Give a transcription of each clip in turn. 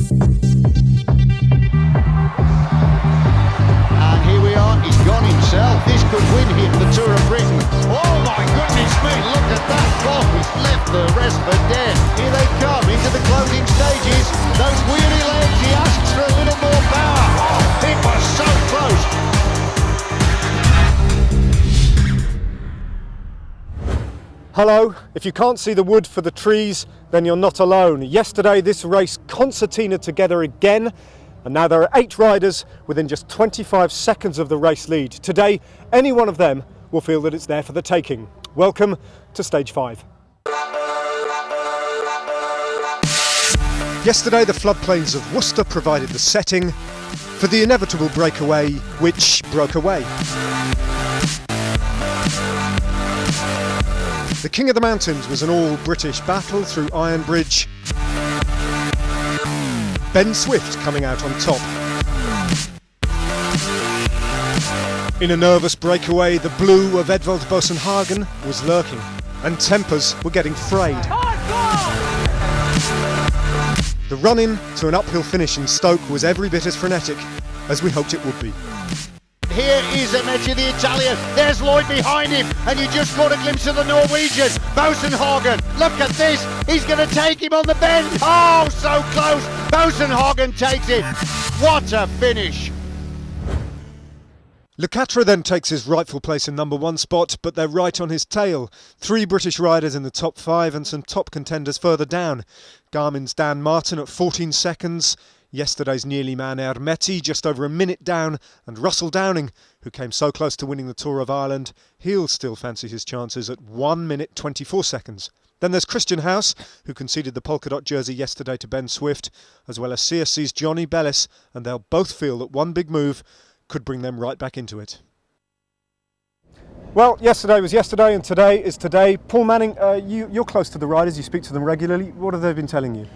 And here we are, he's gone himself. This could win him the Tour of Britain. Oh my goodness me, look at that ball. He's left the rest for dead. Here they come into the closing stages. Those wheelie legs, he asks for a little more power. Oh, it was so close. Hello, if you can't see the wood for the trees, then you're not alone. Yesterday this race concertinaed together again, and now there are 8 riders within just 25 seconds of the race lead. Today, any one of them will feel that it's there for the taking. Welcome to Stage 5. Yesterday, the floodplains of Worcester provided the setting for the inevitable breakaway, which broke away. The King of the Mountains was an all-British battle through Iron Bridge. Ben Swift coming out on top. In a nervous breakaway, the blue of Edvald Boasson-Hagen was lurking, and tempers were getting frayed. The run-in to an uphill finish in Stoke was every bit as frenetic as we hoped it would be. Here is Emecci, the Italian. There's Lloyd behind him, and you just caught a glimpse of the Norwegian. Boasson-Hagen, look at this. He's going to take him on the bend. Oh, so close. Boasson-Hagen takes it. What a finish. Le Quatre then takes his rightful place in number 1 spot, but they're right on his tail. 3 British riders in the top 5 and some top contenders further down. Garmin's Dan Martin at 14 seconds. Yesterday's Nearly Man Ermetti just over a minute down, and Russell Downing, who came so close to winning the Tour of Ireland, he'll still fancy his chances at 1 minute 24 seconds. Then there's Christian House, who conceded the polka dot jersey yesterday to Ben Swift, as well as CSC's Johnny Bellis, and they'll both feel that one big move could bring them right back into it. Well, yesterday was yesterday and today is today. Paul Manning, you're close to the riders, you speak to them regularly. What have they been telling you?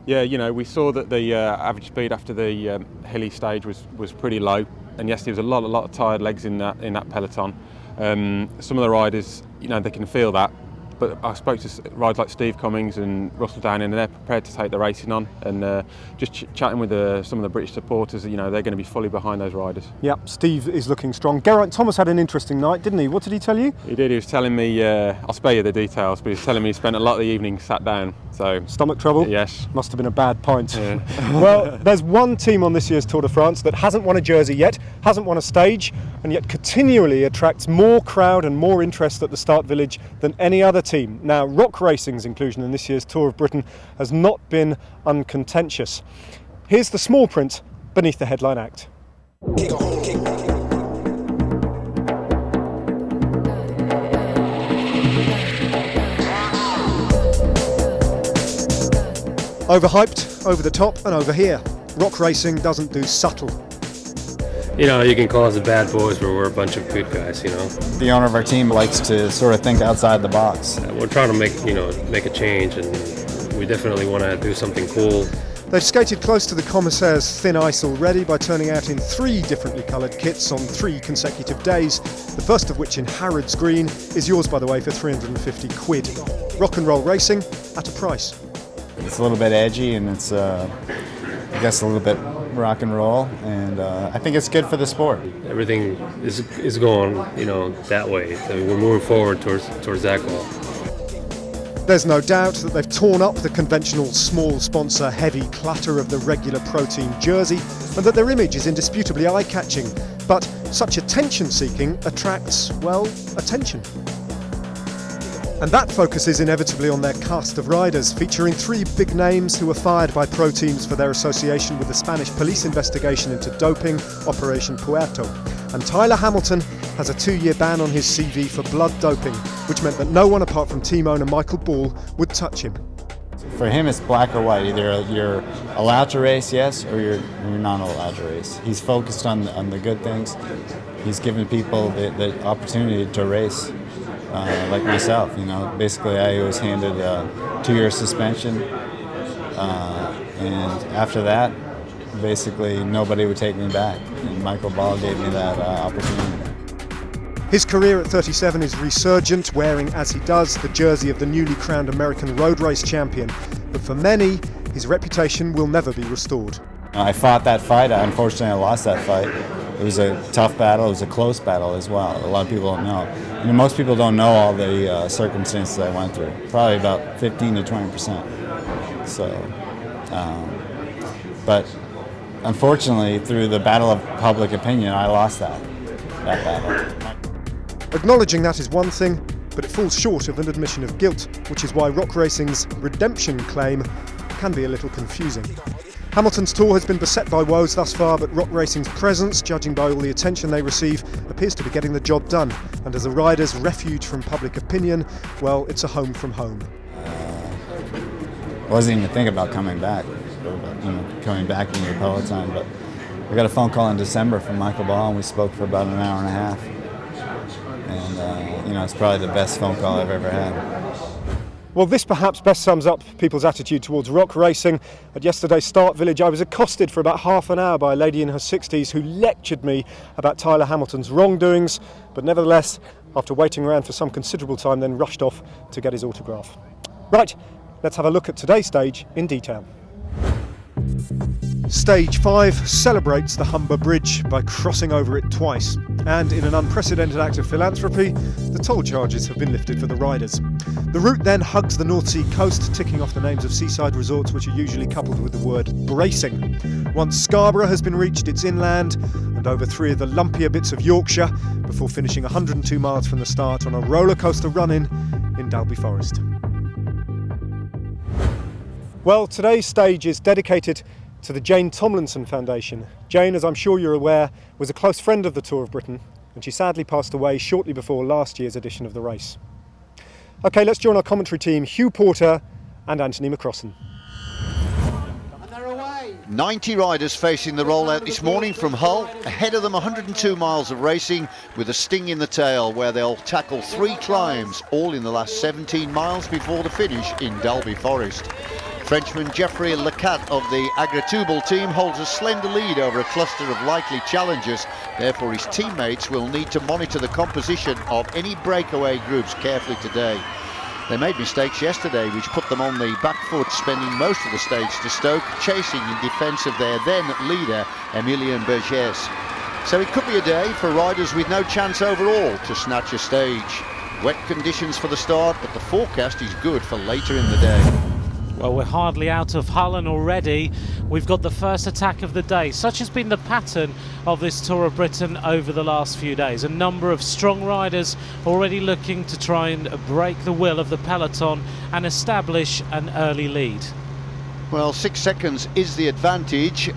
Yeah, you know, we saw that the average speed after the hilly stage was pretty low, and yesterday was a lot of tired legs in that peloton. Some of the riders, you know, they can feel that, but I spoke to riders like Steve Cummings and Russell Downing, and they're prepared to take the racing on. And just chatting with some of the British supporters, you know, they're going to be fully behind those riders. Yeah, Steve is looking strong. Geraint Thomas had an interesting night, didn't he? What did he tell you? He did. He was telling me, I'll spare you the details, but he was telling me he spent a lot of the evening sat down. So stomach trouble? Yes. Must have been a bad pint. Yeah. Well, there's one team on this year's Tour de France that hasn't won a jersey yet, hasn't won a stage, and yet continually attracts more crowd and more interest at the start village than any other team. Now, Rock Racing's inclusion in this year's Tour of Britain has not been uncontentious. Here's the small print beneath the headline act. Overhyped, over the top and over here. Rock Racing doesn't do subtle. You know, you can call us the bad boys, but we're a bunch of good guys, you know. The owner of our team likes to sort of think outside the box. We're trying to make a change, and we definitely want to do something cool. They've skated close to the Commissaire's thin ice already by turning out in 3 differently coloured kits on 3 consecutive days, the first of which in Harrods Green is yours, by the way, for 350 quid. Rock and roll racing at a price. It's a little bit edgy, and it's, I guess, a little bit rock and roll, and I think it's good for the sport. Everything is going, you know, that way. So we're moving forward towards that goal. There's no doubt that they've torn up the conventional small sponsor heavy clutter of the regular pro team jersey, and that their image is indisputably eye-catching. But such attention-seeking attracts, well, attention. And that focuses inevitably on their cast of riders, featuring 3 big names who were fired by pro teams for their association with the Spanish police investigation into doping, Operation Puerto. And Tyler Hamilton has a 2-year ban on his CV for blood doping, which meant that no one apart from team owner Michael Ball would touch him. For him, it's black or white. Either you're allowed to race, yes, or you're not allowed to race. He's focused on the good things. He's given people the opportunity to race. Like myself, you know, basically I was handed a 2-year suspension, and after that, basically nobody would take me back, and Michael Ball gave me that opportunity. His career at 37 is resurgent, wearing as he does the jersey of the newly crowned American road race champion, but for many, his reputation will never be restored. I fought that fight. Unfortunately, I lost that fight. It was a tough battle. It was a close battle as well. A lot of people don't know. Most people don't know all the circumstances I went through. Probably about 15 to 20%. So, but unfortunately, through the battle of public opinion, I lost that battle. Acknowledging that is one thing, but it falls short of an admission of guilt, which is why rock racing's redemption claim can be a little confusing. Hamilton's tour has been beset by woes thus far, but rock racing's presence, judging by all the attention they receive, appears to be getting the job done. And as a rider's refuge from public opinion, well, it's a home from home. I wasn't even thinking about coming back, coming back into the peloton, but I got a phone call in December from Michael Ball, and we spoke for about an hour and a half. And, it's probably the best phone call I've ever had. Well, this perhaps best sums up people's attitude towards rock racing. At yesterday's start village, I was accosted for about half an hour by a lady in her 60s who lectured me about Tyler Hamilton's wrongdoings, but nevertheless, after waiting around for some considerable time, then rushed off to get his autograph. Right, let's have a look at today's stage in detail. Stage 5 celebrates the Humber Bridge by crossing over it twice, and in an unprecedented act of philanthropy, the toll charges have been lifted for the riders. The route then hugs the North Sea coast, ticking off the names of seaside resorts which are usually coupled with the word bracing. Once Scarborough has been reached, it's inland and over 3 of the lumpier bits of Yorkshire before finishing 102 miles from the start on a roller coaster run-in Dalby Forest. Well, today's stage is dedicated to the Jane Tomlinson Foundation. Jane, as I'm sure you're aware, was a close friend of the Tour of Britain, and she sadly passed away shortly before last year's edition of the race. OK, let's join our commentary team, Hugh Porter and Anthony McCrossan. 90 riders facing the rollout this morning from Hull. Ahead of them 102 miles of racing with a sting in the tail, where they'll tackle 3 climbs, all in the last 17 miles before the finish in Dalby Forest. Frenchman Geoffrey Lecat of the Agritubal team holds a slender lead over a cluster of likely challengers. Therefore, his teammates will need to monitor the composition of any breakaway groups carefully today. They made mistakes yesterday which put them on the back foot, spending most of the stage to Stoke, chasing in defence of their then leader, Emilien Bergès. So it could be a day for riders with no chance overall to snatch a stage. Wet conditions for the start, but the forecast is good for later in the day. Well, we're hardly out of Hull and already we've got the first attack of the day. Such has been the pattern of this Tour of Britain over the last few days. A number of strong riders already looking to try and break the will of the peloton and establish an early lead. Well, 6 seconds is the advantage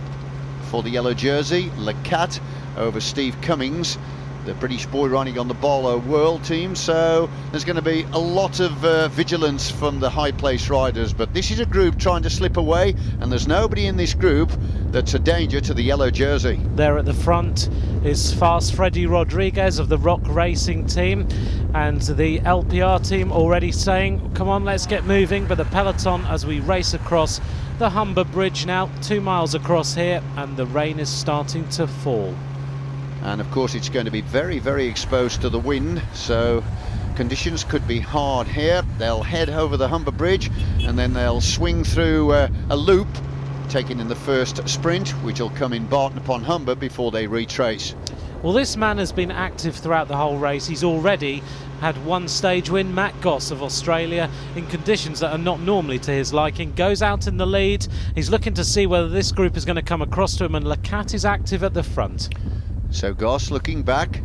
for the yellow jersey. Lecat over Steve Cummings, the British boy riding on the Barlow World team, so there's going to be a lot of vigilance from the high place riders, but this is a group trying to slip away, and there's nobody in this group that's a danger to the yellow jersey. There at the front is fast Freddie Rodriguez of the Rock Racing team, and the LPR team already saying, come on, let's get moving. But the peloton, as we race across the Humber Bridge now, 2 miles across here, and the rain is starting to fall. And of course it's going to be very, very exposed to the wind, so conditions could be hard here. They'll head over the Humber Bridge and then they'll swing through a loop, taking in the first sprint, which will come in Barton upon Humber before they retrace. Well, this man has been active throughout the whole race. He's already had 1 stage win. Matt Goss of Australia, in conditions that are not normally to his liking, goes out in the lead. He's looking to see whether this group is going to come across to him, and Lecat is active at the front. So Goss looking back,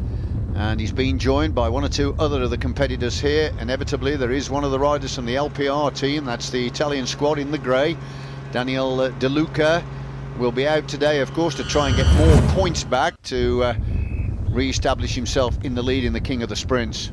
and he's been joined by 1 or 2 other of the competitors here. Inevitably there is one of the riders from the LPR team, that's the Italian squad in the grey. Daniel De Luca will be out today, of course, to try and get more points back to re-establish himself in the lead in the King of the Sprints.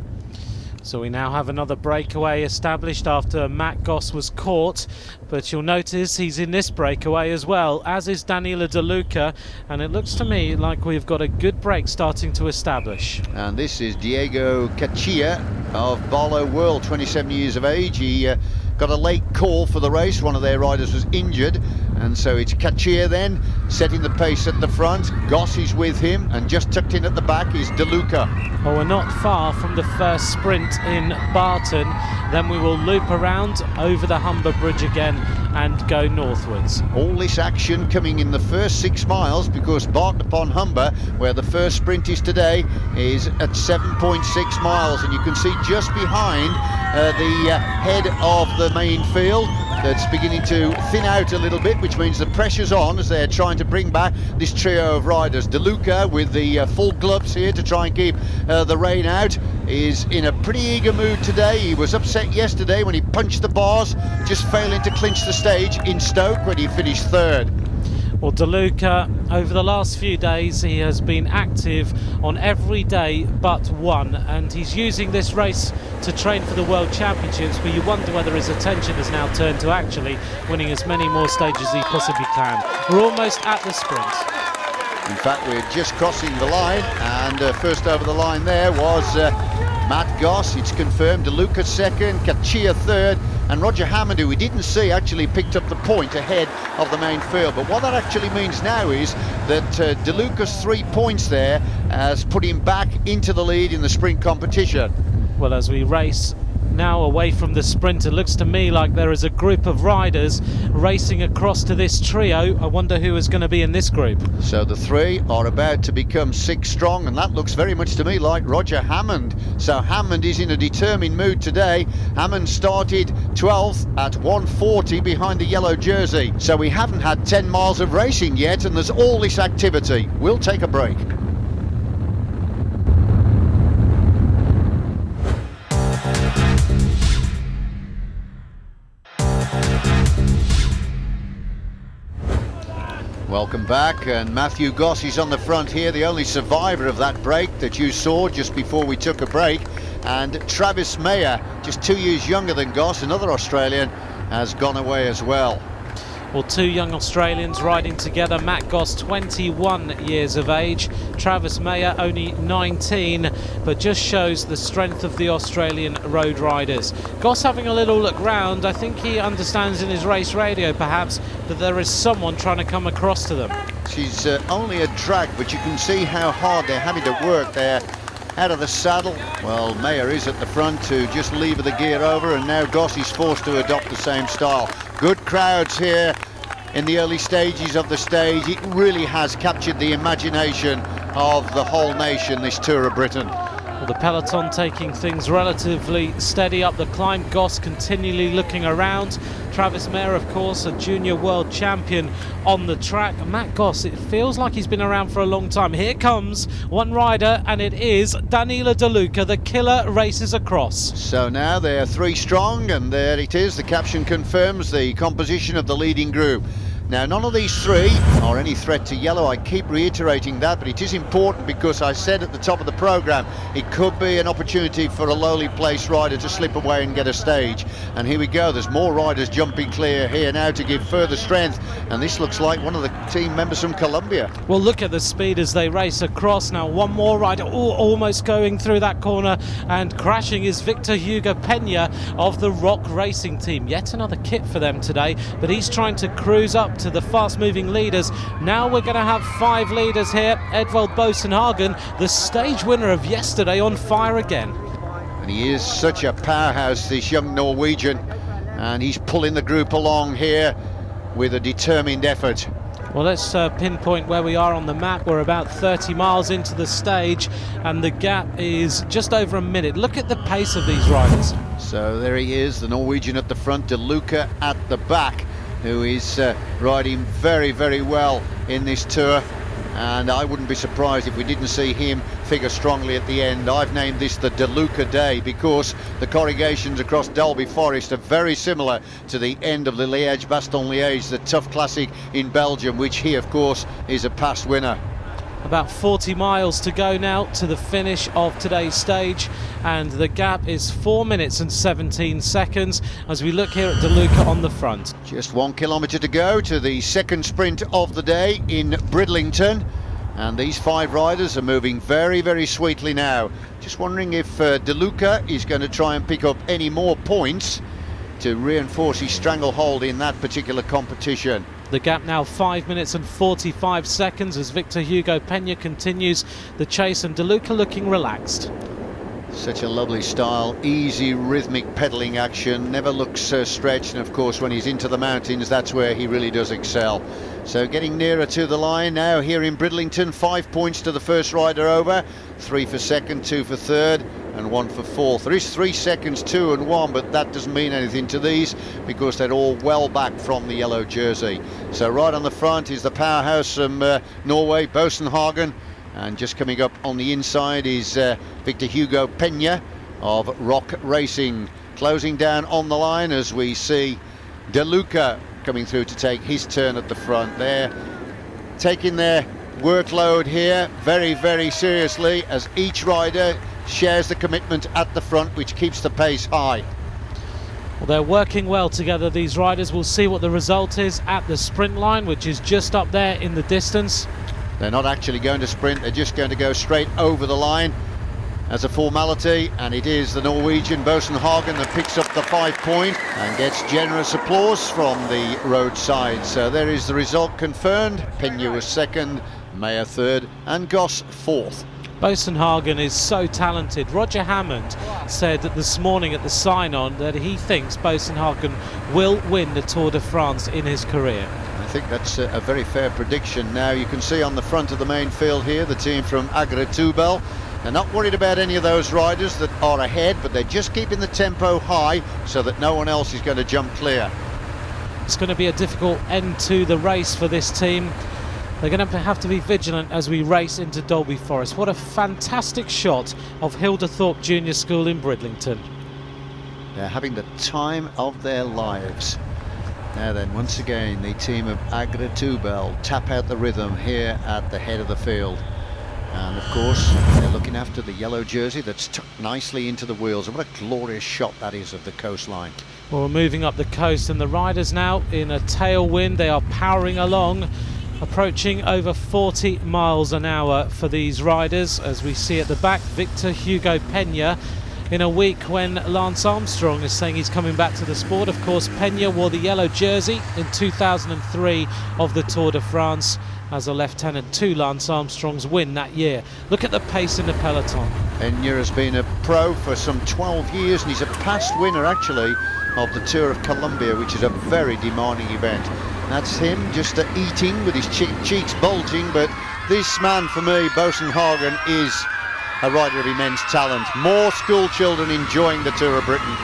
So we now have another breakaway established after Matt Goss was caught, but you'll notice he's in this breakaway as well, as is Daniela De Luca, and it looks to me like we've got a good break starting to establish. And this is Diego Cachia of Barlow World, 27 years of age. He got a late call for the race. One of their riders was injured, and so it's Cachia then setting the pace at the front. Goss is with him, and just tucked in at the back is De Luca. Well, we're not far from the first sprint in Barton. Then we will loop around over the Humber Bridge again and go northwards. All this action coming in the first 6 miles, because Barton upon Humber, where the first sprint is today, is at 7.6 miles, and you can see just behind the head of the main field that's beginning to thin out a little bit, which means the pressure's on as they're trying to bring back this trio of riders. DeLuca with the full gloves here to try and keep the rain out is in a pretty eager mood today. He was upset yesterday when he punched the bars, just failing to clinch the stage in Stoke when he finished third. Well, DeLuca, over the last few days, he has been active on every day but one, and he's using this race to train for the World Championships, but you wonder whether his attention has now turned to actually winning as many more stages as he possibly can. We're almost at the sprint. In fact, we're just crossing the line, and first over the line there was Matt Goss. It's confirmed. DeLuca second, Kachia third, and Roger Hammond, who we didn't see, actually picked up the point ahead of the main field. But what that actually means now is that DeLuca's 3 points there has put him back into the lead in the sprint competition. Well, as we race now away from the sprint, it looks to me like there is a group of riders racing across to this trio. I wonder who is going to be in this group. So the three are about to become 6 strong, and that looks very much to me like Roger Hammond. So Hammond is in a determined mood today. Hammond started 12th at 1:40 behind the yellow jersey. So we haven't had 10 miles of racing yet, and there's all this activity. We'll take a break. Welcome back, and Matthew Goss is on the front here, the only survivor of that break that you saw just before we took a break. And Travis Mayer, just 2 years younger than Goss, another Australian, has gone away as well. Well, 2 young Australians riding together. Matt Goss, 21 years of age. Travis Mayer, only 19, but just shows the strength of the Australian road riders. Goss having a little look round. I think he understands in his race radio, perhaps, that there is someone trying to come across to them. She's only a drag, but you can see how hard they're having to work there. Out of the saddle. Well, Mayer is at the front to just lever the gear over, and now Goss is forced to adopt the same style. Good crowds here in the early stages of the stage. It really has captured the imagination of the whole nation, this Tour of Britain. Well, the peloton taking things relatively steady up the climb. Goss continually looking around. Travis Mayer, of course, a junior world champion on the track. Matt Goss, it feels like he's been around for a long time. Here comes one rider, and it is Danilo DeLuca. The killer races across. So now they're 3 strong, and there it is. The caption confirms the composition of the leading group. Now, none of these 3 are any threat to yellow. I keep reiterating that, but it is important because I said at the top of the programme it could be an opportunity for a lowly placed rider to slip away and get a stage. And here we go. There's more riders jumping clear here now to give further strength. And this looks like one of the team members from Colombia. Well, look at the speed as they race across. Now, one more rider almost going through that corner, and crashing is Victor Hugo Pena of the Rock Racing team. Yet another kit for them today, but he's trying to cruise up to the fast-moving leaders. Now we're going to have 5 leaders here. Edvald Bosenhagen, the stage winner of yesterday, on fire again. And he is such a powerhouse, this young Norwegian, and he's pulling the group along here with a determined effort. Well, let's pinpoint where we are on the map. We're about 30 miles into the stage, and the gap is just over a minute. Look at the pace of these riders. So there he is, the Norwegian at the front, DeLuca at the back, who is riding very, very well in this tour. And I wouldn't be surprised if we didn't see him figure strongly at the end. I've named this the DeLuca Day because the corrugations across Dalby Forest are very similar to the end of the Liège-Bastogne-Liège, the tough classic in Belgium, which he, of course, is a past winner. About 40 miles to go now to the finish of today's stage, and the gap is 4 minutes and 17 seconds as we look here at DeLuca on the front. Just 1 kilometre to go to the second sprint of the day in Bridlington, and these 5 riders are moving very, very sweetly now. Just wondering if DeLuca is going to try and pick up any more points to reinforce his stranglehold in that particular competition. The gap now 5 minutes and 45 seconds as Victor Hugo Pena continues the chase, and DeLuca looking relaxed. Such a lovely style, easy rhythmic pedalling action, never looks stretched, and of course when he's into the mountains that's where he really does excel. So getting nearer to the line now here in Bridlington, 5 points to the first rider over, 3 for second, 2 for third and 1 for fourth. There is 3 seconds, 2 and 1, but that doesn't mean anything to these because they're all well back from the yellow jersey. So right on the front is the powerhouse from Norway, Bosenhagen. And just coming up on the inside is Victor Hugo Peña of Rock Racing. Closing down on the line as we see De Luca coming through to take his turn at the front. They're taking their workload here very, very seriously as each rider shares the commitment at the front, which keeps the pace high. Well, they're working well together, these riders. We'll see what the result is at the sprint line, which is just up there in the distance. They're not actually going to sprint, they're just going to go straight over the line as a formality, and it is the Norwegian Bosenhagen that picks up the 5 point and gets generous applause from the roadside. So there is the result confirmed. Peña was second, Mayer third and Goss fourth. Bosenhagen is so talented. Roger Hammond said that this morning at the sign-on that he thinks Bosenhagen will win the Tour de France in his career. I think that's a very fair prediction. Now you can see on the front of the main field here the team from Agritubel. They're not worried about any of those riders that are ahead, but they're just keeping the tempo high so that no one else is going to jump clear. It's going to be a difficult end to the race for this team. They're going to have to be vigilant as we race into Dalby Forest. What a fantastic shot of Hildethorpe Junior School in Bridlington. They're having the time of their lives. Now then, once again, the team of Agritubel tap out the rhythm here at the head of the field. And of course, they're looking after the yellow jersey that's tucked nicely into the wheels. And what a glorious shot that is of the coastline. Well, we're moving up the coast and the riders now in a tailwind. They are powering along, approaching over 40 miles an hour for these riders. As we see at the back, Victor Hugo Peña, in a week when Lance Armstrong is saying he's coming back to the sport. Of course, Peña wore the yellow jersey in 2003 of the Tour de France as a lieutenant to Lance Armstrong's win that year. Look at the pace in the peloton. Peña has been a pro for some 12 years and he's a past winner actually of the Tour of Colombia, which is a very demanding event. That's him just eating with his cheeks bulging, but this man for me, Bosenhagen, is a rider of immense talent. More school children enjoying the Tour of Britain.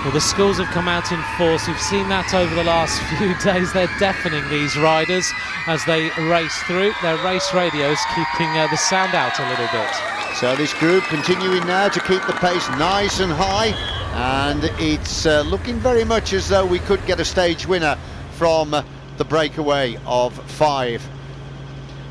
Well, the schools have come out in force. We've seen that over the last few days. They're deafening these riders as they race through. Their race radios keeping the sound out a little bit. So this group continuing now to keep the pace nice and high, and it's looking very much as though we could get a stage winner from the breakaway of 5.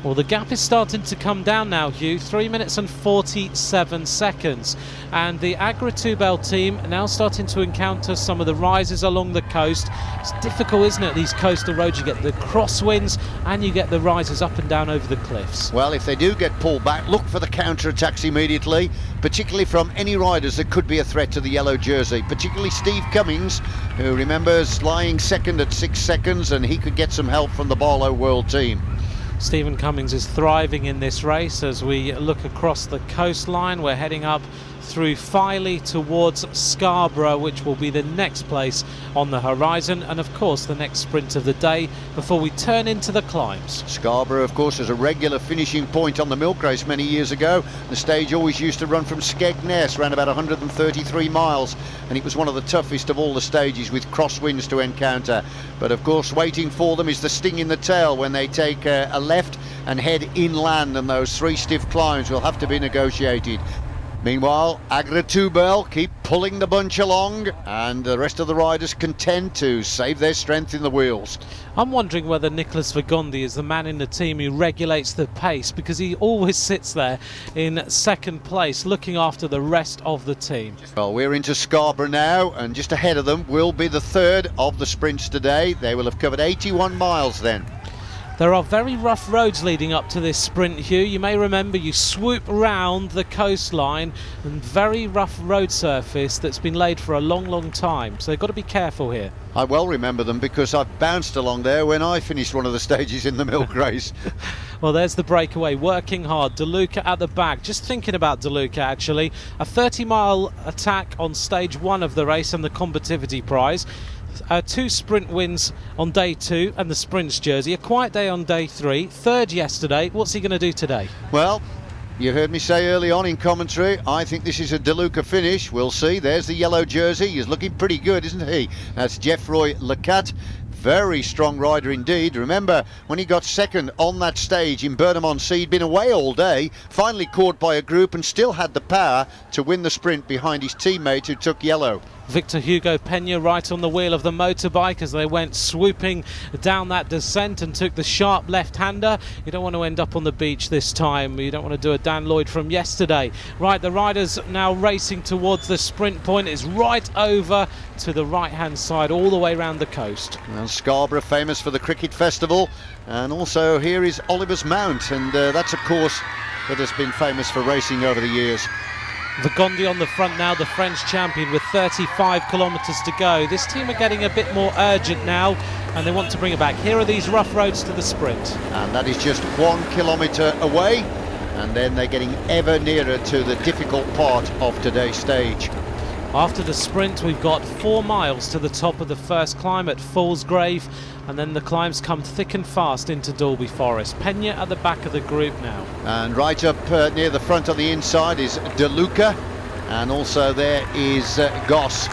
Well, the gap is starting to come down now, Hugh. 3 minutes and 47 seconds. And the Agritubel team now starting to encounter some of the rises along the coast. It's difficult, isn't it, these coastal roads? You get the crosswinds and you get the rises up and down over the cliffs. Well, if they do get pulled back, look for the counter-attacks immediately, particularly from any riders that could be a threat to the yellow jersey, particularly Steve Cummings, who remembers lying second at 6 seconds, and he could get some help from the Barlow World team. Stephen Cummings is thriving in this race as we look across the coastline. We're heading up through Filey towards Scarborough, which will be the next place on the horizon, and of course the next sprint of the day before we turn into the climbs. Scarborough, of course, is a regular finishing point on the milk race many years ago. The stage always used to run from Skegness, around about 133 miles, and it was one of the toughest of all the stages with crosswinds to encounter. But of course, waiting for them is the sting in the tail when they take a left and head inland, and those 3 stiff climbs will have to be negotiated. Meanwhile, Agritubel keep pulling the bunch along, and the rest of the riders content to save their strength in the wheels. I'm wondering whether Nicholas Vigondi is the man in the team who regulates the pace, because he always sits there in second place looking after the rest of the team. Well, we're into Scarborough now, and just ahead of them will be the third of the sprints today. They will have covered 81 miles then. There are very rough roads leading up to this sprint, Hugh. You may remember you swoop round the coastline and very rough road surface that's been laid for a long, long time. So they've got to be careful here. I well remember them because I've bounced along there when I finished one of the stages in the milk race. Well, there's the breakaway, working hard. DeLuca at the back. Just thinking about DeLuca, actually. A 30-mile attack on stage 1 of the race and the combativity prize. 2 sprint wins on day 2 and the sprints jersey. A quiet day on day 3. 3rd yesterday. What's he going to do today? Well, you heard me say early on in commentary, I think this is a DeLuca finish. We'll see. There's the yellow jersey. He's looking pretty good, isn't he? That's Geoffroy Lecat. Very strong rider indeed. Remember when he got second on that stage in Burnham-on-Sea, he'd been away all day, finally caught by a group and still had the power to win the sprint behind his teammate who took yellow. Victor Hugo Peña right on the wheel of the motorbike as they went swooping down that descent and took the sharp left-hander. You don't want to end up on the beach this time. You don't want to do a Dan Lloyd from yesterday. Right, the riders now racing towards the sprint point. It's right over to the right-hand side, all the way around the coast. Well, Scarborough, famous for the cricket festival, and also here is Oliver's Mount, and that's a course that has been famous for racing over the years. Vigondi on the front now, the French champion, with 35 kilometres to go. This team are getting a bit more urgent now and they want to bring it back. Here are these rough roads to the sprint. And that is just 1 kilometre away, and then they're getting ever nearer to the difficult part of today's stage. After the sprint, we've got 4 miles to the top of the first climb at Fallsgrave, and then the climbs come thick and fast into Dalby Forest. Peña at the back of the group now. And right up near the front on the inside is DeLuca, and also there is Goss.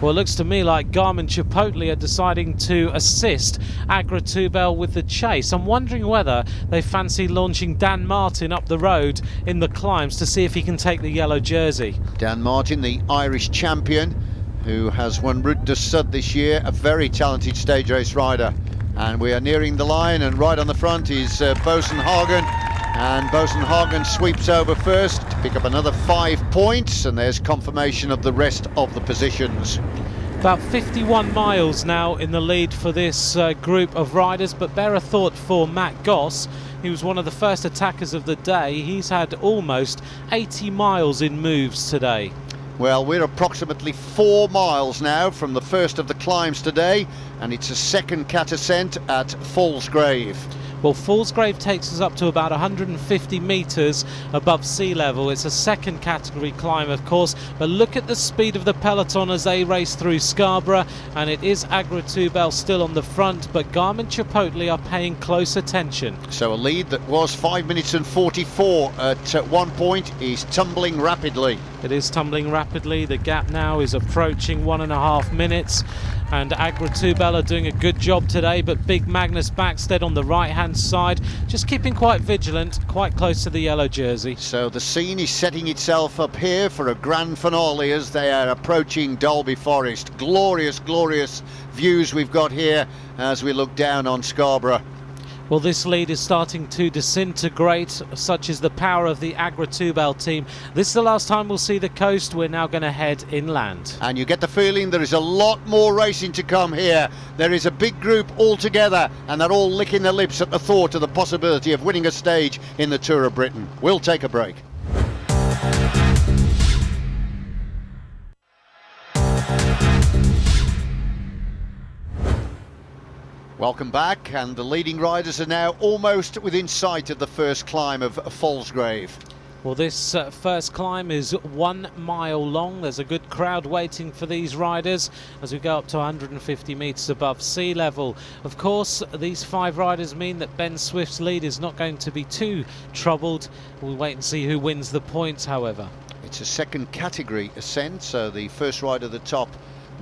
Well, it looks to me like Garmin Chipotle are deciding to assist Agra Tubel with the chase. I'm wondering whether they fancy launching Dan Martin up the road in the climbs to see if he can take the yellow jersey. Dan Martin, the Irish champion, who has won Route du Sud this year, a very talented stage race rider. And we are nearing the line, and right on the front is Boasson Hagen. And Boasson Hagen sweeps over first to pick up another 5 points, and there's confirmation of the rest of the positions. About 51 miles now in the lead for this group of riders, but better thought for Matt Goss. He was one of the first attackers of the day. He's had almost 80 miles in moves today. Well, we're approximately 4 miles now from the first of the climbs today, and it's a second cat ascent at Fallsgrave. Well, Fallsgrave takes us up to about 150 metres above sea level. It's a second category climb, of course, but look at the speed of the peloton as they race through Scarborough, and it is Agra Tubel still on the front, but Garmin Chipotle are paying close attention. So a lead that was 5 minutes and 44 at one point is tumbling rapidly. It is tumbling rapidly. The gap now is approaching 1.5 minutes. And Agra Tubel are doing a good job today, but big Magnus Backstead on the right-hand side, just keeping quite vigilant, quite close to the yellow jersey. So the scene is setting itself up here for a grand finale as they are approaching Dalby Forest. Glorious, glorious views we've got here as we look down on Scarborough. Well, this lead is starting to disintegrate, such is the power of the Agra Tubel team. This is the last time we'll see the coast. We're now going to head inland. And you get the feeling there is a lot more racing to come here. There is a big group all together, and they're all licking their lips at the thought of the possibility of winning a stage in the Tour of Britain. We'll take a break. Welcome back, and the leading riders are now almost within sight of the first climb of Fallsgrave. Well, this first climb is 1 mile long. There's a good crowd waiting for these riders as we go up to 150 metres above sea level. Of course, these 5 riders mean that Ben Swift's lead is not going to be too troubled. We'll wait and see who wins the points, however. It's a second category ascent, so the first rider at the top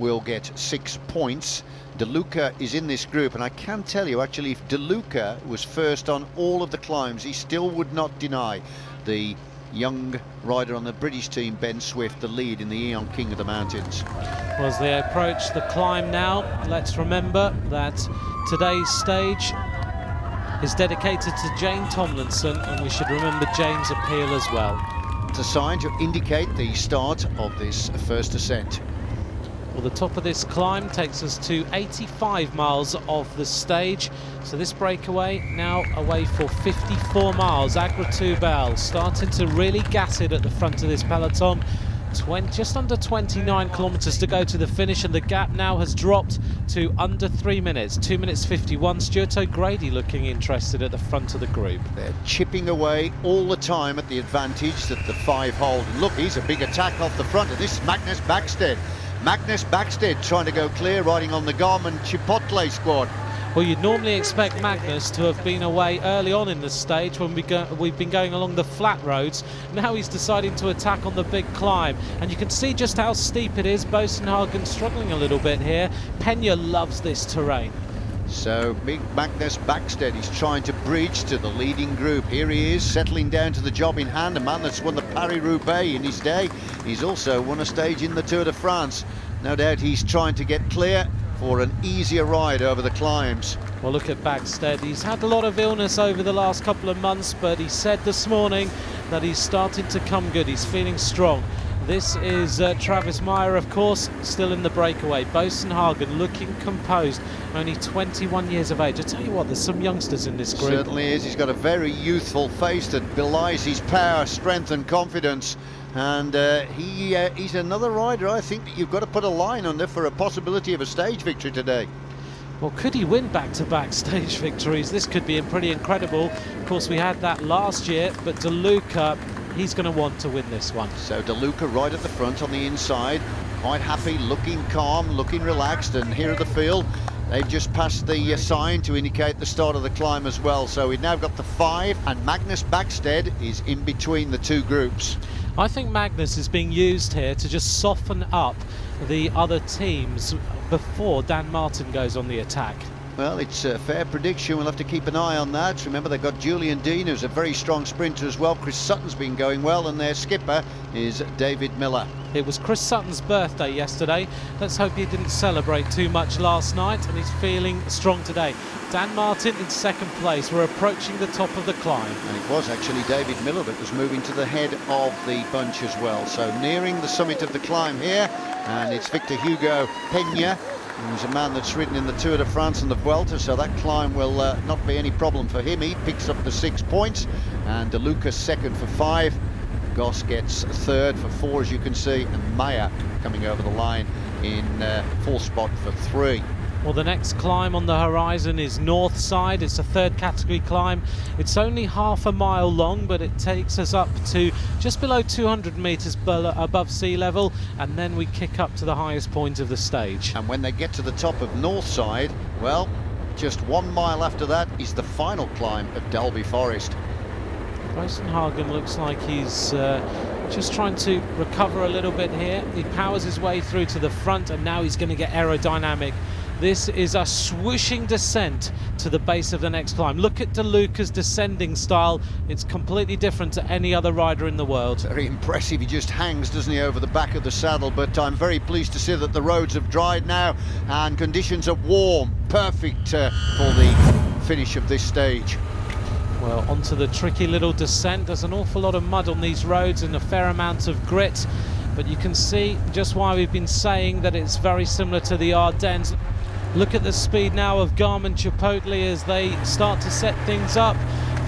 will get 6 points. DeLuca is in this group, and I can tell you actually, if DeLuca was first on all of the climbs, he still would not deny the young rider on the British team, Ben Swift, the lead in the Eon King of the Mountains. Well, as they approach the climb now, let's remember that today's stage is dedicated to Jane Tomlinson, and we should remember Jane's appeal as well. It's a sign to indicate the start of this first ascent. Well, the top of this climb takes us to 85 miles of the stage. So this breakaway now away for 54 miles. Agra Tubel starting to really gas it at the front of this peloton. Just under 29 kilometres to go to the finish, and the gap now has dropped to under 3 minutes, 2 minutes 51. Stuart O'Grady looking interested at the front of the group. They're chipping away all the time at the advantage that the 5 hold. And look, he's a big attack off the front, and this is Magnus Backstedt. Magnus Backstedt trying to go clear, riding on the Garmin Chipotle squad. Well, you'd normally expect Magnus to have been away early on in the stage when we've been going along the flat roads. Now he's deciding to attack on the big climb, and you can see just how steep it is. Bosenhagen struggling a little bit here. Pena loves this terrain. So big Magnus Backstedt is trying to bridge to the leading group. Here he is, settling down to the job in hand. A man that's won the Paris-Roubaix in his day. He's also won a stage in the Tour de France. No doubt he's trying to get clear for an easier ride over the climbs. Well, look at Backstedt. He's had a lot of illness over the last couple of months, but he said this morning that he's starting to come good. He's feeling strong. This is Travis Meyer, of course, still in the breakaway. Bosenhagen looking composed, only 21 years of age. I tell you what, there's some youngsters in this group. Certainly is. He's got a very youthful face that belies his power, strength and confidence. And he's another rider I think that you've got to put a line under for a possibility of a stage victory today. Well, could he win back-to-back stage victories? This could be pretty incredible. Of course, we had that last year, but De Luca, he's going to want to win this one. So De Luca right at the front on the inside, quite happy, looking calm, looking relaxed. And here at the field, they've just passed the sign to indicate the start of the climb as well. So we've now got the 5, and Magnus Backstedt is in between the 2 groups. I think Magnus is being used here to just soften up the other teams before Dan Martin goes on the attack. Well, it's a fair prediction. We'll have to keep an eye on that. Remember, they've got Julian Dean, who's a very strong sprinter as well. Chris Sutton's been going well, and their skipper is David Miller. It was Chris Sutton's birthday yesterday. Let's hope he didn't celebrate too much last night, and he's feeling strong today. Dan Martin in second place. We're approaching the top of the climb. And it was actually David Miller that was moving to the head of the bunch as well. So nearing the summit of the climb here, and it's Victor Hugo Pena, who's a man that's ridden in the Tour de France and the Vuelta, so that climb will not be any problem for him. He picks up the 6 points, and De Luca second for 5. Goss gets third for 4, as you can see, and Meyer coming over the line in 4th spot for 3. Well, the next climb on the horizon is Northside. It's a 3rd category climb. It's only half a mile long, but it takes us up to just below 200 metres above sea level, and then we kick up to the highest point of the stage. And when they get to the top of Northside, well, just 1 mile after that is the final climb of Dalby Forest. Bosenhagen looks like he's just trying to recover a little bit here. He powers his way through to the front, and now he's going to get aerodynamic. This is a swooshing descent to the base of the next climb. Look at De Luca's descending style. It's completely different to any other rider in the world. Very impressive. He just hangs, doesn't he, over the back of the saddle. But I'm very pleased to see that the roads have dried now and conditions are warm. Perfect for the finish of this stage. Well, onto the tricky little descent. There's an awful lot of mud on these roads and a fair amount of grit. But you can see just why we've been saying that it's very similar to the Ardennes. Look at the speed now of Garmin Chipotle as they start to set things up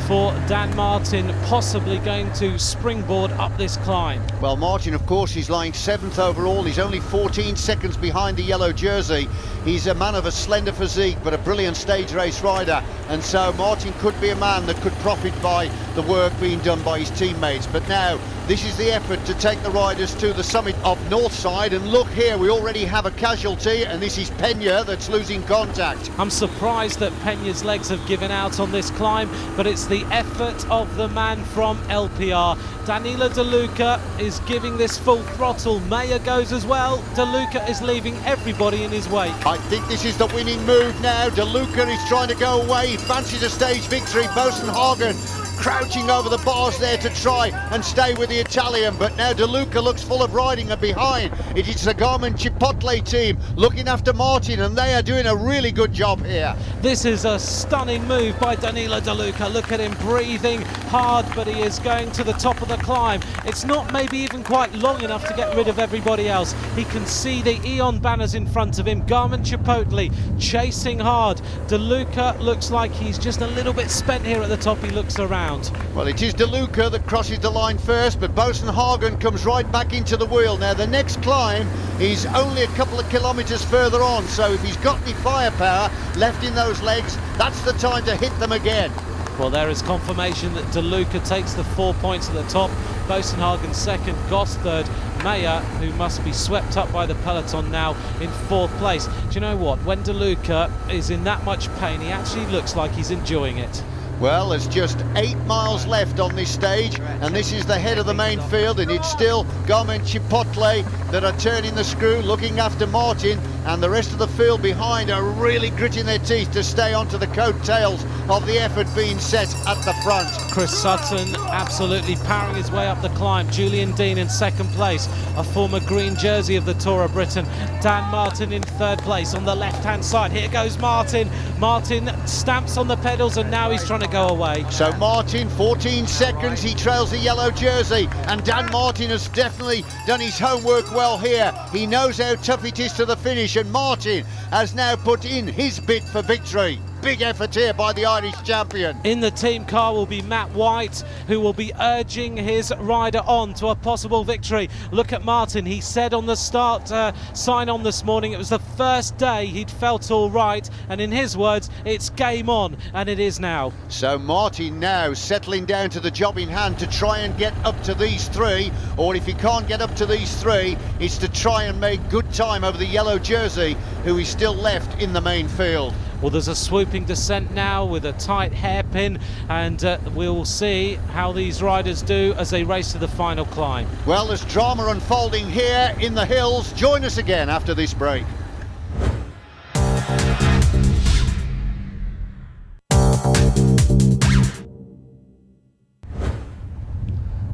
for Dan Martin, possibly going to springboard up this climb. Well, Martin, of course, he's lying 7th overall. He's only 14 seconds behind the yellow jersey. He's a man of a slender physique, but a brilliant stage race rider. And so Martin could be a man that could profit by the work being done by his teammates. But now, this is the effort to take the riders to the summit of Northside. And look here, we already have a casualty, and this is Pena that's losing contact. I'm surprised that Pena's legs have given out on this climb, but it's the effort of the man from LPR. Danilo De Luca is giving this full throttle. Meyer goes as well. De Luca is leaving everybody in his wake. I think this is the winning move now. De Luca is trying to go away. He fancies a stage victory. Bosenhagen crouching over the bars there to try and stay with the Italian, but now De Luca looks full of riding, and behind it is the Garmin Chipotle team looking after Martin, and they are doing a really good job here. This is a stunning move by Danilo De Luca. Look at him breathing hard, but he is going to the top of the climb. It's not maybe even quite long enough to get rid of everybody else. He can see the Eon banners in front of him. Garmin Chipotle chasing hard. De Luca looks like he's just a little bit spent here at the top. He looks around. round. Well, it is DeLuca that crosses the line first, but Bosenhagen comes right back into the wheel. Now, the next climb is only a couple of kilometres further on, so if he's got any firepower left in those legs, that's the time to hit them again. Well, there is confirmation that DeLuca takes the 4 points at the top. Bosenhagen second, Goss third, Meyer, who must be swept up by the peloton now, in fourth place. Do you know what? When DeLuca is in that much pain, he actually looks like he's enjoying it. Well, there's just 8 miles left on this stage, and this is the head of the main field, and it's still Garmin Chipotle that are turning the screw, looking after Martin, and the rest of the field behind are really gritting their teeth to stay onto the coattails of the effort being set at the front. Chris Sutton absolutely powering his way up the climb. Julian Dean in second place, a former green jersey of the Tour of Britain. Dan Martin in third place on the left-hand side. Here goes Martin. Martin stamps on the pedals, and now he's trying to go away. So Martin, 14 seconds, he trails the yellow jersey, and Dan Martin has definitely done his homework well here. He knows how tough it is to the finish, and Martin has now put in his bid for victory. Big effort here by the Irish champion. In the team car will be Matt White, who will be urging his rider on to a possible victory. Look at Martin. He said on the start sign-on this morning it was the first day he'd felt all right, and in his words, it's game on, and it is now. So Martin now settling down to the job in hand to try and get up to these three, or if he can't get up to these three, it's to try and make good time over the yellow jersey, who is still left in the main field. Well, there's a swooping descent now with a tight hairpin, and we'll see how these riders do as they race to the final climb. Well, there's drama unfolding here in the hills. Join us again after this break.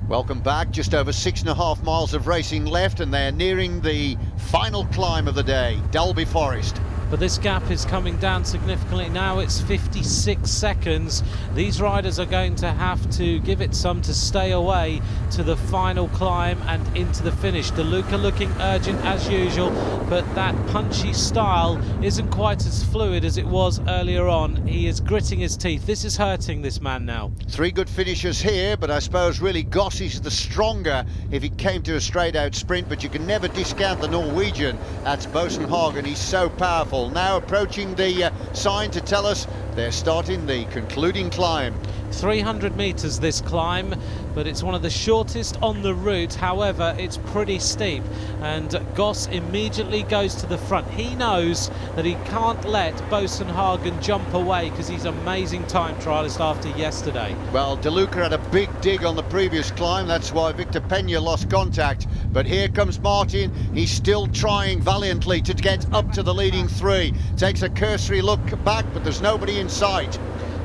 Welcome back. Just over 6.5 miles of racing left, and they're nearing the final climb of the day, Dalby Forest. But this gap is coming down significantly now. It's 56 seconds. These riders are going to have to give it some to stay away to the final climb and into the finish. DeLuca looking urgent as usual, but that punchy style isn't quite as fluid as it was earlier on. He is gritting his teeth. This is hurting this man now. 3 good finishers here, but I suppose really Goss is the stronger if it came to a straight out sprint, but you can never discount the Norwegian. That's Bosenhagen. He's so powerful. Now approaching the sign to tell us they're starting the concluding climb. 300 metres this climb, but it's one of the shortest on the route. However, it's pretty steep, and Goss immediately goes to the front. He knows that he can't let Bosenhagen jump away because he's an amazing time trialist after yesterday. Well, DeLuca had a big dig on the previous climb. That's why Victor Pena lost contact. But here comes Martin. He's still trying valiantly to get up to the leading 3. Takes a cursory look back, but there's nobody in sight.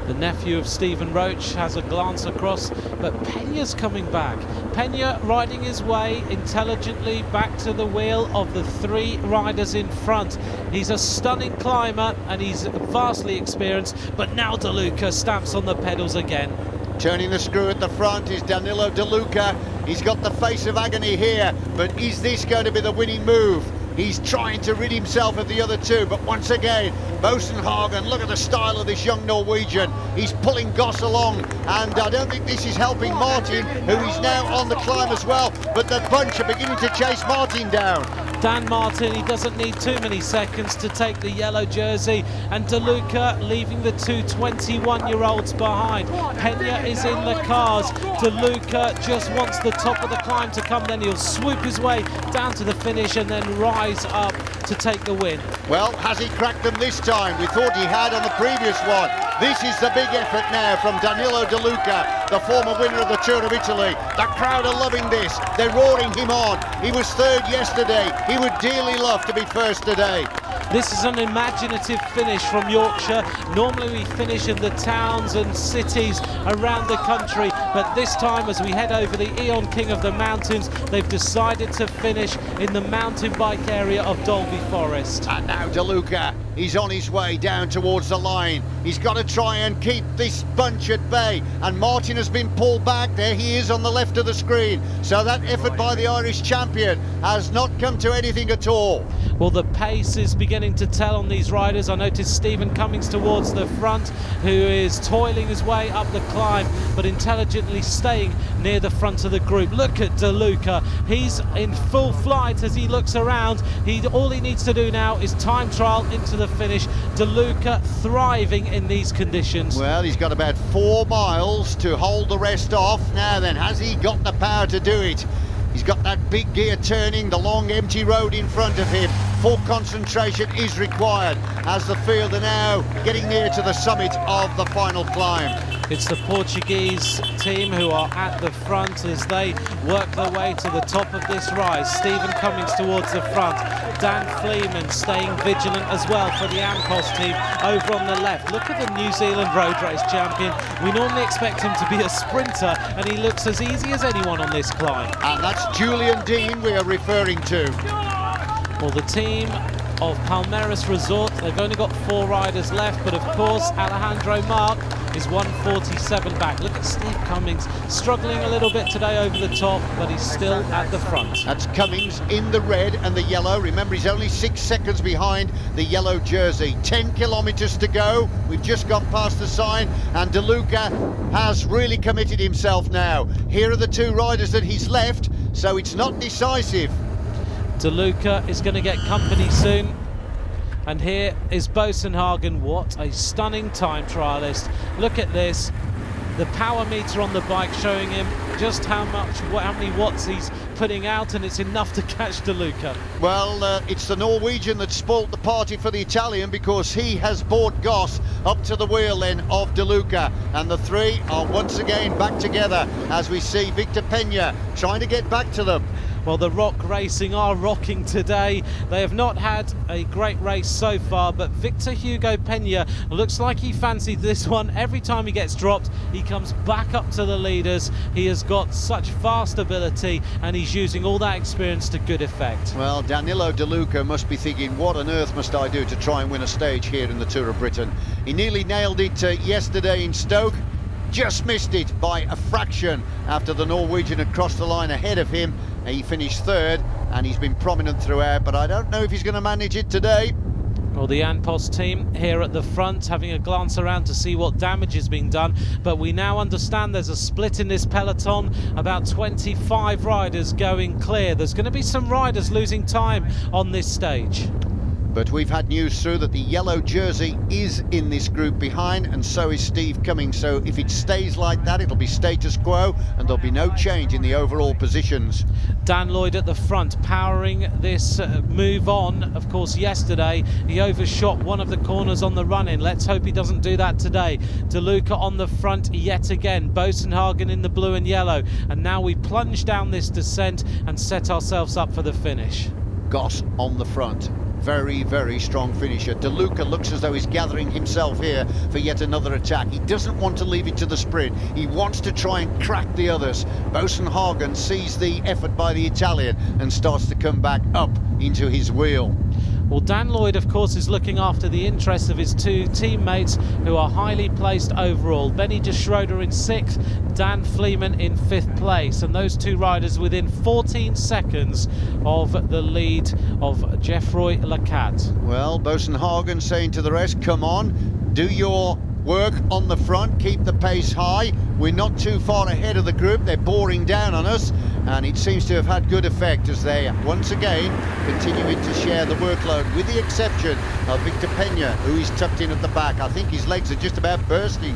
The nephew of Stephen Roach has a glance across, but Pena's coming back. Pena riding his way intelligently back to the wheel of the 3 riders in front. He's a stunning climber and he's vastly experienced, but now DeLuca stamps on the pedals again. Turning the screw at the front is Danilo DeLuca. He's got the face of agony here, but is this going to be the winning move? He's trying to rid himself of the other 2, but once again, Bosenhagen, look at the style of this young Norwegian. He's pulling Goss along, and I don't think this is helping Martin, who is now on the climb as well, but the bunch are beginning to chase Martin down. Dan Martin, he doesn't need too many seconds to take the yellow jersey, and DeLuca leaving the 2 21-year-olds behind. Pena is in the cars. DeLuca just wants the top of the climb to come, then he'll swoop his way down to the finish and then rise up to take the win. Well, has he cracked them this time? We thought he had on the previous one. This is the big effort now from Danilo DeLuca, the former winner of the Tour of Italy. The crowd are loving this. They're roaring him on. He was 3rd yesterday. He would dearly love to be 1st today. This is an imaginative finish from Yorkshire. Normally we finish in the towns and cities around the country, but this time as we head over the Eon King of the Mountains, they've decided to finish in the mountain bike area of Dalby Forest. And now DeLuca, he's on his way down towards the line. He's got to try and keep this bunch at bay, and Martin has been pulled back. There he is on the left of the screen. So that effort by the Irish champion has not come to anything at all. Well, the pace is beginning to tell on these riders. I noticed Stephen Cummings towards the front, who is toiling his way up the climb, but intelligently staying near the front of the group. Look at De Luca. He's in full flight as he looks around. All he needs to do now is time trial into the finish. De Luca thriving in these conditions. Well, he's got about 4 miles to hold the rest off. Now then, has he got the power to do it? He's got that big gear turning, the long empty road in front of him. Full concentration is required as the field are now getting near to the summit of the final climb. It's the Portuguese team who are at the front as they work their way to the top of this rise. Stephen Cummings towards the front. Dan Fleeman staying vigilant as well for the Ampos team over on the left. Look at the New Zealand road race champion. We normally expect him to be a sprinter, and he looks as easy as anyone on this climb. And that's Julian Dean we are referring to. Well, the team of Palmeiras Resort, they've only got 4 riders left, but of course Alejandro Mark is 147 back. Look at Steve Cummings struggling a little bit today over the top, but he's still at the front. That's Cummings in the red and the yellow. Remember, he's only 6 seconds behind the yellow jersey. 10 kilometres to go. We've just gone past the sign, and De Luca has really committed himself now. Here are the 2 riders that he's left, so it's not decisive. De Luca is going to get company soon. And here is Bosenhagen. What a stunning time trialist. Look at this. The power meter on the bike showing him just how many watts he's putting out, and it's enough to catch De Luca. Well, it's the Norwegian that spoilt the party for the Italian, because he has brought Goss up to the wheel then of De Luca, and the 3 are once again back together as we see Victor Peña trying to get back to them. Well, the Rock Racing are rocking today. They have not had a great race so far, but Victor Hugo Peña looks like he fancied this one. Every time he gets dropped, he comes back up to the leaders. He has got such fast ability, and he's using all that experience to good effect. Well, Danilo De Luca must be thinking, what on earth must I do to try and win a stage here in the Tour of Britain? He nearly nailed it yesterday in Stoke. Just missed it by a fraction after the Norwegian had crossed the line ahead of him. He finished 3rd, and he's been prominent throughout, but I don't know if he's going to manage it today. Well, the Ampos team here at the front having a glance around to see what damage is being done, but we now understand there's a split in this peloton, about 25 riders going clear. There's going to be some riders losing time on this stage. But we've had news through that the yellow jersey is in this group behind, and so is Steve Cummings. So if it stays like that, it'll be status quo, and there'll be no change in the overall positions. Dan Lloyd at the front, powering this move on. Of course, yesterday he overshot one of the corners on the run-in. Let's hope he doesn't do that today. De Luca on the front yet again. Bosenhagen in the blue and yellow. And now we plunge down this descent and set ourselves up for the finish. Goss on the front. Very, very strong finisher. De Luca looks as though he's gathering himself here for yet another attack. He doesn't want to leave it to the sprint. He wants to try and crack the others. Bosenhagen sees the effort by the Italian and starts to come back up into his wheel. Well, Dan Lloyd, of course, is looking after the interests of his 2 teammates who are highly placed overall. Benny de Schroeder in 6th, Dan Fleeman in 5th place. And those 2 riders within 14 seconds of the lead of Geoffroy Lacat. Well, Bosenhagen saying to the rest, come on, do your work on the front, keep the pace high. We're not too far ahead of the group. They're boring down on us, and it seems to have had good effect as they once again continuing to share the workload, with the exception of Victor Peña, who is tucked in at the back. I think his legs are just about bursting.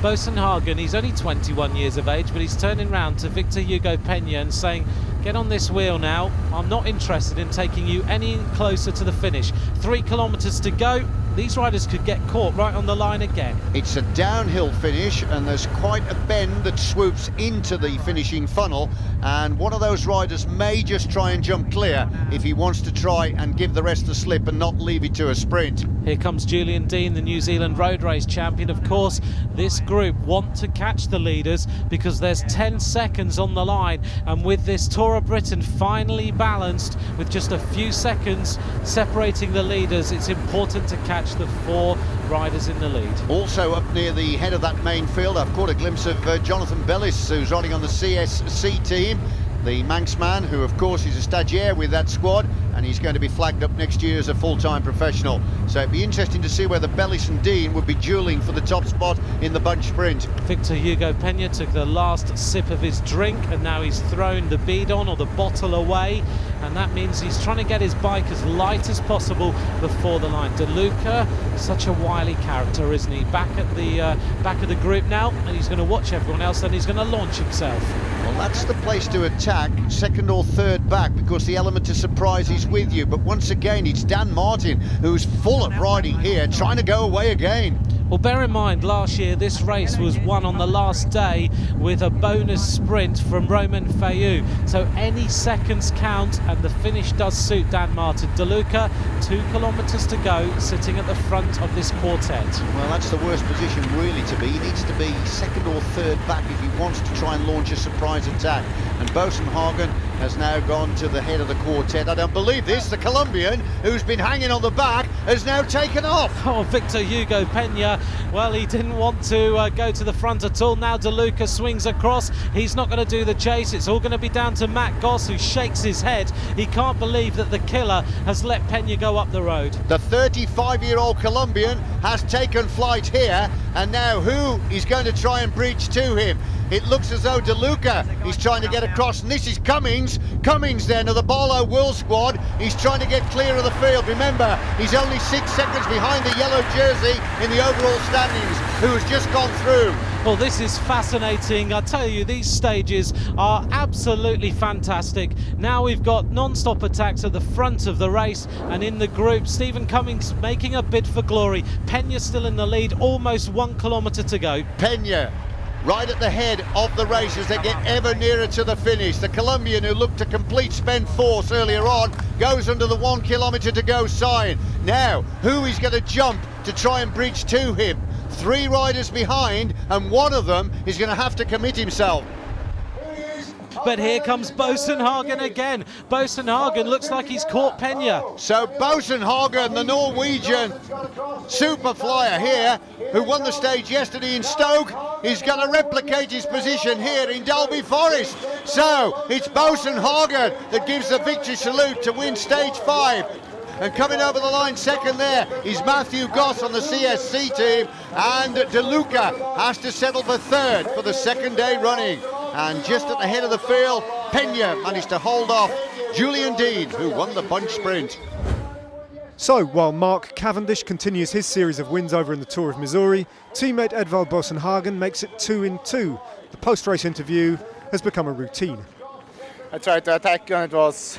Bosenhagen, he's only 21 years of age, but he's turning round to Victor Hugo Peña and saying, get on this wheel now. I'm not interested in taking you any closer to the finish. 3 kilometres to go. These riders could get caught right on the line again. It's a downhill finish, and there's quite a bend that swoops into the finishing funnel, and one of those riders may just try and jump clear if he wants to try and give the rest a slip and not leave it to a sprint. Here comes Julian Dean, the New Zealand road race champion. Of course, this group want to catch the leaders because there's 10 seconds on the line, and with this Tour of Britain finally balanced with just a few seconds separating the leaders, it's important to catch the 4 riders in the lead. Also up near the head of that main field, I've caught a glimpse of Jonathan Bellis, who's riding on the CSC team, the Manx man, who of course is a stagiaire with that squad, and and he's going to be flagged up next year as a full-time professional. So it'd be interesting to see whether Bellis and Dean would be duelling for the top spot in the bunch sprint. Victor Hugo Peña took the last sip of his drink, and now he's thrown the bidon or the bottle away, and that means he's trying to get his bike as light as possible before the line. De Luca, such a wily character, isn't he? Back of the group now, and he's going to watch everyone else, and he's going to launch himself. Well, that's the place to attack, second or third back, because the element of surprise is with you. But once again, it's Dan Martin who's full of riding here, trying to go away again. Well, bear in mind, last year this race was won on the last day with a bonus sprint from Romain Fayou. So any seconds count, and the finish does suit Dan Martin. De Luca, 2 kilometres to go, sitting at the front of this quartet. Well, that's the worst position really to be. He needs to be second or third back if he wants to try and launch a surprise attack. And Bosenhagen has now gone to the head of the quartet. I don't believe this. The Colombian, who's been hanging on the back, has now taken off. Oh, Victor Hugo Peña, well, he didn't want to go to the front at all. Now De Luca swings across. He's not going to do the chase. It's all going to be down to Matt Goss, who shakes his head. He can't believe that the killer has let Peña go up the road. The 35-year-old Colombian has taken flight here, and now who is going to try and breach to him? It looks as though De Luca is trying to get across, and this is Cummings. Cummings then of the Barlow World Squad. He's trying to get clear of the field. Remember, he's only 6 seconds behind the yellow jersey in the overall standings, who has just gone through. Well, this is fascinating. I tell you, these stages are absolutely fantastic. Now we've got non-stop attacks at the front of the race, and in the group, Stephen Cummings making a bid for glory. Peña still in the lead, almost 1 kilometre to go. Peña right at the head of the race as they get ever nearer to the finish. The Colombian, who looked to complete spend force earlier on, goes under the 1 kilometre to go sign. Now, who is going to jump to try and bridge to him? 3 riders behind, and one of them is going to have to commit himself. But here comes Bosenhagen again. Bosenhagen looks like he's caught Peña. So Bosenhagen, the Norwegian super flyer here, who won the stage yesterday in Stoke, is going to replicate his position here in Dalby Forest. So it's Bosenhagen that gives the victory salute to win stage 5. And coming over the line second there is Matthew Goss on the CSC team, and De Luca has to settle for third for the second day running. And just at the head of the field, Peña managed to hold off Julian Dean, who won the bunch sprint. So, while Mark Cavendish continues his series of wins over in the Tour of Missouri, teammate Edvald Bosenhagen makes it 2 in 2. The post-race interview has become a routine. I tried to attack and it was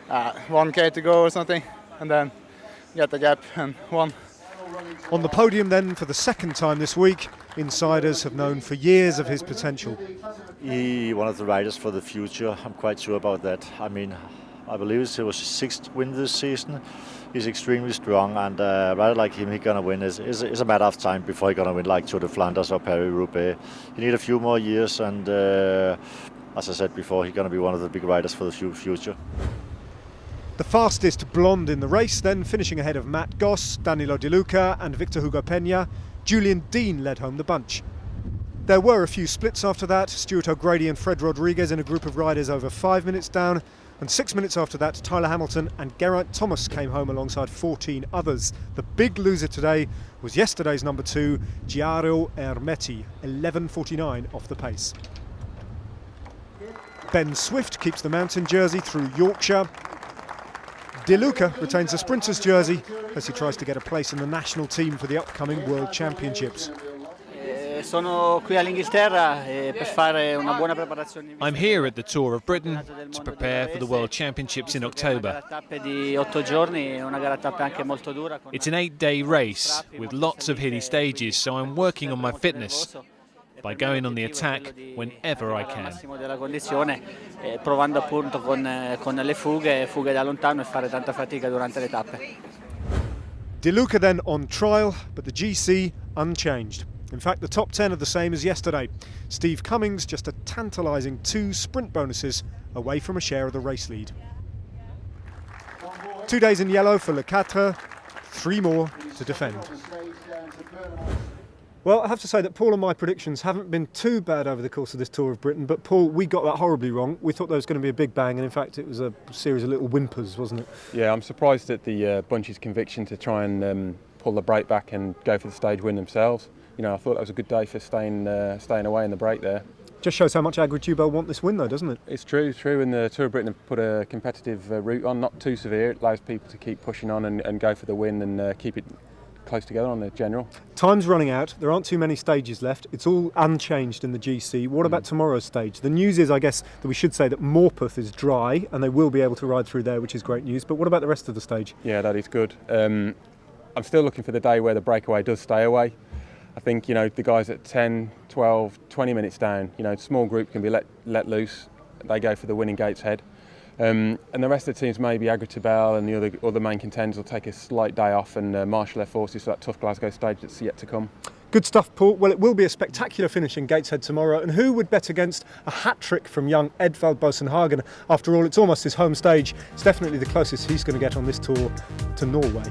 1k to go or something, and then get the gap and won. On the podium then for the second time this week, insiders have known for years of his potential. He's one of the riders for the future. I'm quite sure about that. I mean, I believe it was his 6th win this season. He's extremely strong, and a rider like him, he's going to win. It's a matter of time before he's going to win like Tour de Flanders or Paris-Roubaix. He needs a few more years, and as I said before, he's going to be one of the big riders for the future. The fastest blonde in the race, then finishing ahead of Matt Goss, Danilo De Luca and Victor Hugo Peña, Julian Dean led home the bunch. There were a few splits after that, Stuart O'Grady and Fred Rodriguez in a group of riders over 5 minutes down, and 6 minutes after that Tyler Hamilton and Geraint Thomas came home alongside 14 others. The big loser today was yesterday's number 2, Giario Ermetti, 11.49 off the pace. Ben Swift keeps the mountain jersey through Yorkshire. De Luca retains the sprinter's jersey as he tries to get a place in the national team for the upcoming World Championships. I'm here at the Tour of Britain to prepare for the World Championships in October. It's an 8-day race with lots of hilly stages, so I'm working on my fitness by going on the attack whenever I can. De Luca then on trial, but the GC unchanged. In fact, the top 10 are the same as yesterday. Steve Cummings just a tantalising 2 sprint bonuses away from a share of the race lead. 2 days in yellow for Le Quatre, 3 more to defend. Well, I have to say that Paul and my predictions haven't been too bad over the course of this Tour of Britain, but Paul, we got that horribly wrong. We thought there was going to be a big bang, and in fact it was a series of little whimpers, wasn't it? Yeah, I'm surprised at the bunch's conviction to try and pull the break back and go for the stage win themselves. You know, I thought that was a good day for staying away in the break there. Just shows how much Agri-Tubel want this win though, doesn't it? It's true, and the Tour of Britain have put a competitive route on, not too severe. It allows people to keep pushing on and go for the win and keep it close together on the general. Time's running out, there aren't too many stages left, it's all unchanged in the GC. What about tomorrow's stage? The news is, I guess, that we should say that Morpeth is dry and they will be able to ride through there, which is great news, but what about the rest of the stage? Yeah, that is good. I'm still looking for the day where the breakaway does stay away. I think, you know, the guys at 10, 12, 20 minutes down, you know, small group can be let loose, they go for the winning Gateshead. And the rest of the teams, maybe Agri-Tubel and the other main contenders, will take a slight day off and marshal their forces for that tough Glasgow stage that's yet to come. Good stuff, Paul. Well, it will be a spectacular finish in Gateshead tomorrow, and who would bet against a hat-trick from young Edvald Boasson-Hagen? After all, it's almost his home stage. It's definitely the closest he's going to get on this tour to Norway.